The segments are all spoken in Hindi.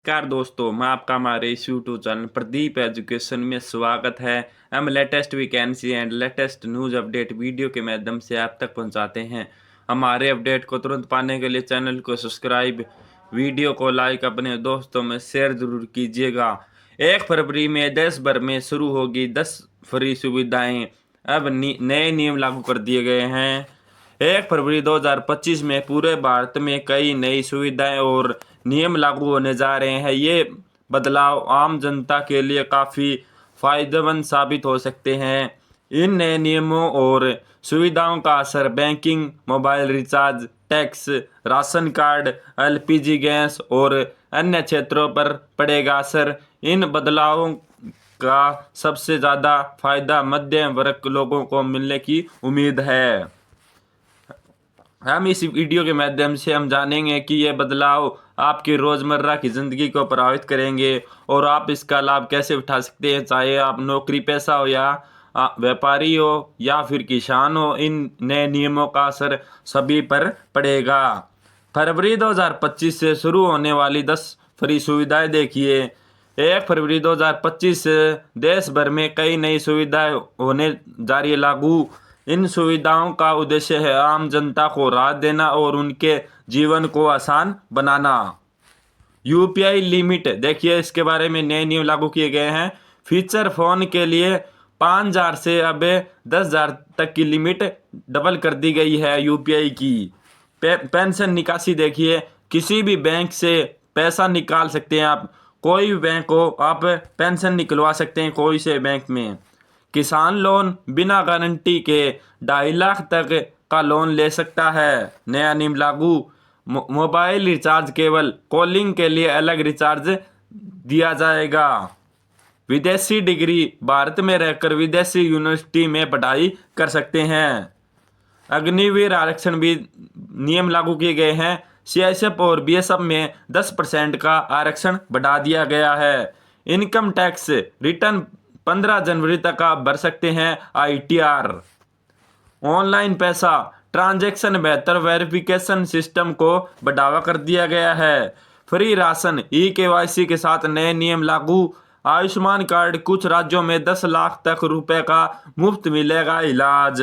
नमस्कार दोस्तों, मैं आपका हमारे इस यूट्यूब चैनल प्रदीप एजुकेशन में स्वागत है। हम latest vacancy and latest news update video के माध्यम से आप तक पहुंचाते हैं। हमारे अपडेट को तुरंत पाने के लिए चैनल को सब्सक्राइब, वीडियो को लाइक, अपने दोस्तों में शेयर जरूर कीजिएगा। 1 फरवरी में देश भर में शुरू होगी 10 फ्री सुविधाएं। अब नए नियम लागू कर दिए गए हैं। 1 फरवरी 2025 में पूरे भारत में कई नई सुविधाएं और नियम लागू होने जा रहे हैं। ये बदलाव आम जनता के लिए काफ़ी फायदेमंद साबित हो सकते हैं। इन नए नियमों और सुविधाओं का असर banking, mobile recharge, tax, ration card, LPG gas और अन्य क्षेत्रों पर पड़ेगा। इन बदलावों का सबसे ज़्यादा फायदा मध्यम वर्ग लोगों को मिलने की उम्मीद है। हम इस वीडियो के माध्यम से हम जानेंगे कि ये बदलाव आपकी रोज़मर्रा की ज़िंदगी को प्रभावित करेंगे और आप इसका लाभ कैसे उठा सकते हैं। चाहे आप नौकरी पेशा हो या व्यापारी हो या फिर किसान हो, इन नए नियमों का असर सभी पर पड़ेगा। फरवरी 2025 से शुरू होने वाली 10 फ्री सुविधाएं देखिए। 1 फरवरी 2025 से देश भर में कई नई सुविधाएं होने जा रही है लागू। इन सुविधाओं का उद्देश्य है आम जनता को राहत देना और उनके जीवन को आसान बनाना। यूपीआई लिमिट देखिए, इसके बारे में नए नियम लागू किए गए हैं। फीचर फोन के लिए 5,000 से अब 10,000 तक की लिमिट डबल कर दी गई है यूपीआई की। पेंशन निकासी देखिए, किसी भी बैंक से पैसा निकाल सकते हैं आप। कोई भी बैंक हो, आप पेंशन निकलवा सकते हैं कोई से बैंक में। किसान लोन बिना गारंटी के 2.5 लाख तक का लोन ले सकता है। नया नियम लागू। मोबाइल रिचार्ज केवल कॉलिंग के लिए अलग रिचार्ज दिया जाएगा। विदेशी डिग्री भारत में रहकर विदेशी यूनिवर्सिटी में पढ़ाई कर सकते हैं। अग्निवीर आरक्षण भी नियम लागू किए गए हैं। सीआईएसएफ और बीएसएफ में 10% का आरक्षण बढ़ा दिया गया है। इनकम टैक्स रिटर्न 15 जनवरी तक आप भर सकते हैं। आईटीआर ऑनलाइन पैसा ट्रांजैक्शन बेहतर वेरिफिकेशन सिस्टम को बढ़ावा कर दिया गया है। फ्री राशन ई-केवाईसी के साथ नए नियम लागू। आयुष्मान कार्ड कुछ राज्यों में 10 लाख तक रुपए का मुफ्त मिलेगा इलाज।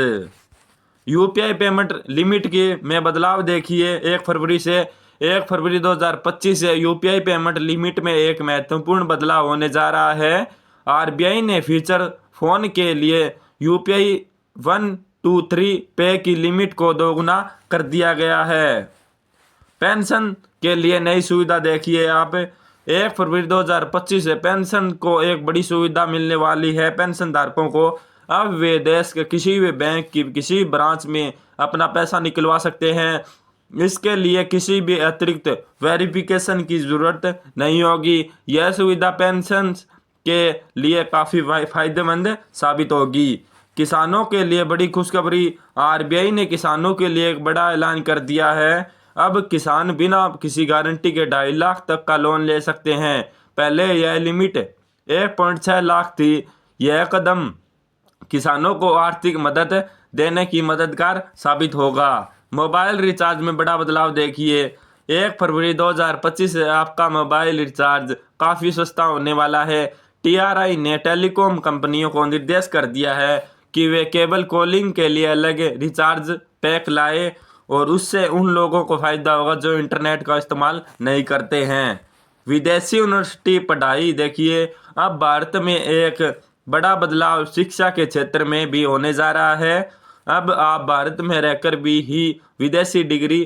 यूपीआई पेमेंट लिमिट की में बदलाव देखिए। 1 फरवरी से 1 फरवरी 2025 से यूपीआई पेमेंट लिमिट में एक महत्वपूर्ण बदलाव होने जा रहा है। आरबीआई ने फीचर फोन के लिए यूपीआई 123 पे की लिमिट को दोगुना कर दिया गया है। पेंशन के लिए नई सुविधा देखिए आप। 1 फरवरी 2025 से पेंशन को एक बड़ी सुविधा मिलने वाली है। पेंशन धारकों को अब वे देश के किसी भी बैंक की किसी ब्रांच में अपना पैसा निकलवा सकते हैं। इसके लिए किसी भी अतिरिक्त वेरिफिकेशन की ज़रूरत नहीं होगी। यह सुविधा पेंशन के लिए काफ़ी फायदेमंद साबित होगी। किसानों के लिए बड़ी खुशखबरी। आरबीआई ने किसानों के लिए एक बड़ा ऐलान कर दिया है। अब किसान बिना किसी गारंटी के 2.5 लाख तक का लोन ले सकते हैं। पहले यह लिमिट 1.6 लाख थी। यह कदम किसानों को आर्थिक मदद देने की मददगार साबित होगा। मोबाइल रिचार्ज में बड़ा बदलाव देखिए। 1 फरवरी 2025 से आपका मोबाइल रिचार्ज काफ़ी सस्ता होने वाला है। टीआरआई ने टेलीकॉम कंपनियों को निर्देश कर दिया है कि वे केबल कॉलिंग के लिए अलग रिचार्ज पैक लाए और उससे उन लोगों को फ़ायदा होगा जो इंटरनेट का इस्तेमाल नहीं करते हैं। विदेशी यूनिवर्सिटी पढ़ाई देखिए। अब भारत में एक बड़ा बदलाव शिक्षा के क्षेत्र में भी होने जा रहा है। अब आप भारत में रहकर भी ही विदेशी डिग्री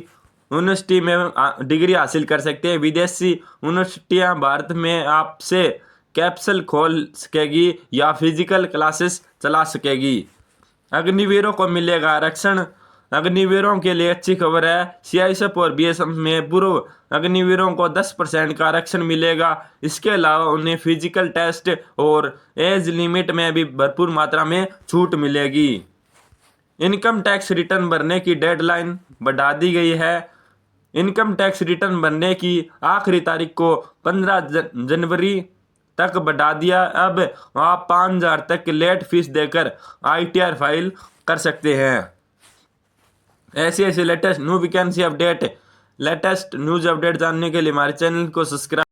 यूनिवर्सिटी में डिग्री हासिल कर सकते हैं। विदेशी यूनिवर्सिटियां भारत में आपसे कैप्सूल खोल सकेगी या फिजिकल क्लासेस चला सकेगी। अग्निवीरों को मिलेगा आरक्षण। अग्निवीरों के लिए अच्छी खबर है। सीआईएसएफ और बीएसएफ में पूर्व अग्निवीरों को 10% का आरक्षण मिलेगा। इसके अलावा उन्हें फिजिकल टेस्ट और एज लिमिट में भी भरपूर मात्रा में छूट मिलेगी। इनकम टैक्स रिटर्न भरने की डेडलाइन बढ़ा दी गई है। इनकम टैक्स रिटर्न भरने की आखिरी तारीख को 15 जनवरी तक बढ़ा दिया। अब आप 5,000 तक लेट फीस देकर आईटीआर फाइल कर सकते हैं। ऐसी ऐसी latest new vacancy update, latest news update जानने के लिए हमारे चैनल को सब्सक्राइब